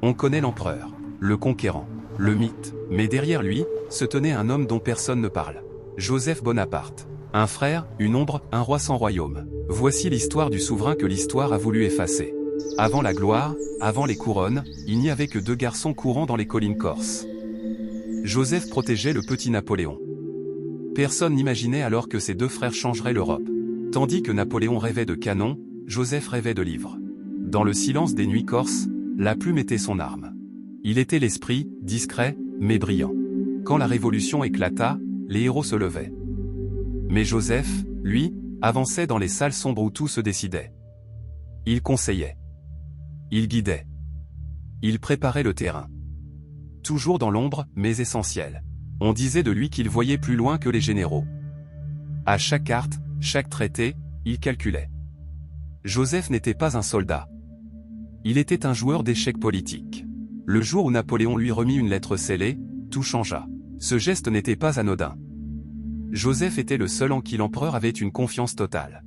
On connaît l'empereur, le conquérant, le mythe, mais derrière lui, se tenait un homme dont personne ne parle. Joseph Bonaparte. Un frère, une ombre, un roi sans royaume. Voici l'histoire du souverain que l'histoire a voulu effacer. Avant la gloire, avant les couronnes, il n'y avait que deux garçons courant dans les collines corses. Joseph protégeait le petit Napoléon. Personne n'imaginait alors que ces deux frères changeraient l'Europe. Tandis que Napoléon rêvait de canons, Joseph rêvait de livres. Dans le silence des nuits corses, la plume était son arme. Il était l'esprit, discret, mais brillant. Quand la révolution éclata, les héros se levaient. Mais Joseph, lui, avançait dans les salles sombres où tout se décidait. Il conseillait. Il guidait. Il préparait le terrain. Toujours dans l'ombre, mais essentiel. On disait de lui qu'il voyait plus loin que les généraux. À chaque carte, chaque traité, il calculait. Joseph n'était pas un soldat. Il était un joueur d'échecs politiques. Le jour où Napoléon lui remit une lettre scellée, tout changea. Ce geste n'était pas anodin. Joseph était le seul en qui l'empereur avait une confiance totale.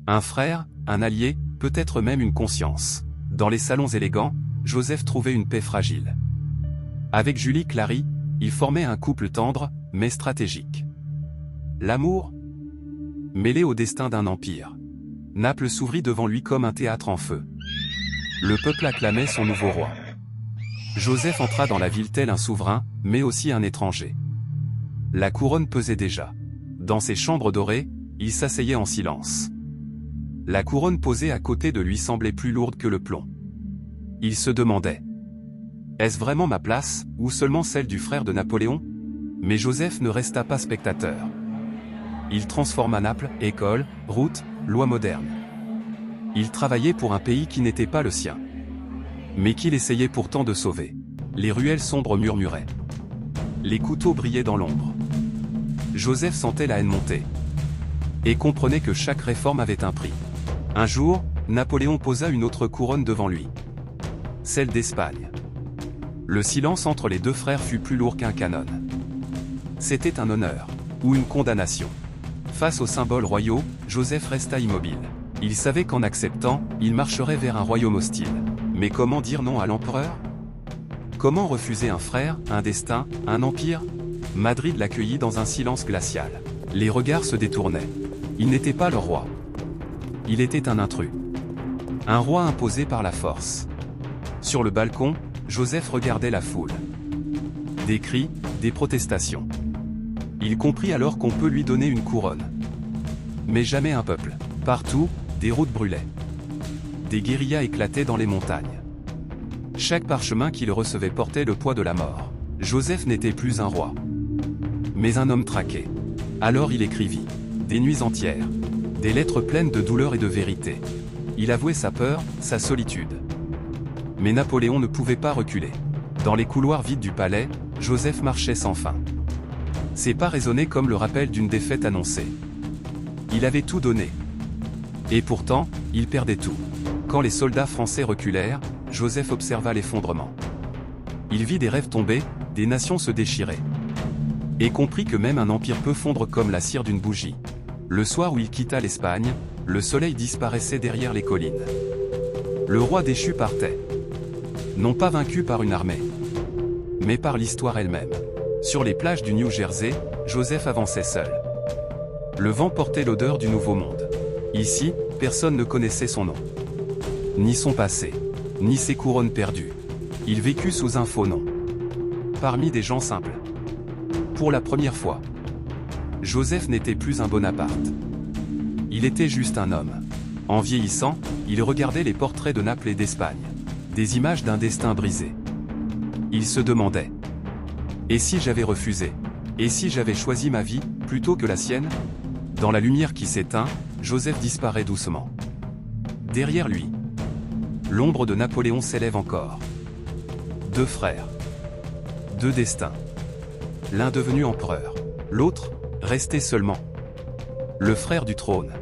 Un frère, un allié, peut-être même une conscience. Dans les salons élégants, Joseph trouvait une paix fragile. Avec Julie Clary, il formait un couple tendre, mais stratégique. L'amour, mêlé au destin d'un empire. Naples s'ouvrit devant lui comme un théâtre en feu. Le peuple acclamait son nouveau roi. Joseph entra dans la ville tel un souverain, mais aussi un étranger. La couronne pesait déjà. Dans ses chambres dorées, il s'asseyait en silence. La couronne posée à côté de lui semblait plus lourde que le plomb. Il se demandait: est-ce vraiment ma place, ou seulement celle du frère de Napoléon? Mais Joseph ne resta pas spectateur. Il transforma Naples, école, route, loi moderne. Il travaillait pour un pays qui n'était pas le sien, mais qu'il essayait pourtant de sauver. Les ruelles sombres murmuraient. Les couteaux brillaient dans l'ombre. Joseph sentait la haine monter. Et comprenait que chaque réforme avait un prix. Un jour, Napoléon posa une autre couronne devant lui. Celle d'Espagne. Le silence entre les deux frères fut plus lourd qu'un canon. C'était un honneur, ou une condamnation. Face aux symboles royaux, Joseph resta immobile. Il savait qu'en acceptant, il marcherait vers un royaume hostile. Mais comment dire non à l'empereur? Comment refuser un frère, un destin, un empire? Madrid l'accueillit dans un silence glacial. Les regards se détournaient. Il n'était pas le roi. Il était un intrus. Un roi imposé par la force. Sur le balcon, Joseph regardait la foule. Des cris, des protestations. Il comprit alors qu'on peut lui donner une couronne. Mais jamais un peuple. Partout, des routes brûlaient. Des guérillas éclataient dans les montagnes. Chaque parchemin qu'il recevait portait le poids de la mort. Joseph n'était plus un roi, mais un homme traqué. Alors il écrivit. Des nuits entières. Des lettres pleines de douleur et de vérité. Il avouait sa peur, sa solitude. Mais Napoléon ne pouvait pas reculer. Dans les couloirs vides du palais, Joseph marchait sans fin. Ses pas résonnaient comme le rappel d'une défaite annoncée. Il avait tout donné. Et pourtant, il perdait tout. Quand les soldats français reculèrent, Joseph observa l'effondrement. Il vit des rêves tomber, des nations se déchirer. Et comprit que même un empire peut fondre comme la cire d'une bougie. Le soir où il quitta l'Espagne, le soleil disparaissait derrière les collines. Le roi déchu partait. Non pas vaincu par une armée, mais par l'histoire elle-même. Sur les plages du New Jersey, Joseph avançait seul. Le vent portait l'odeur du nouveau monde. Ici, personne ne connaissait son nom, ni son passé, ni ses couronnes perdues. Il vécut sous un faux nom, parmi des gens simples. Pour la première fois, Joseph n'était plus un Bonaparte. Il était juste un homme. En vieillissant, il regardait les portraits de Naples et d'Espagne, des images d'un destin brisé. Il se demandait: et si j'avais refusé? Et si j'avais choisi ma vie, plutôt que la sienne? Dans la lumière qui s'éteint, Joseph disparaît doucement. Derrière lui, l'ombre de Napoléon s'élève encore. Deux frères. Deux destins. L'un devenu empereur. L'autre, resté seulement. Le frère du trône.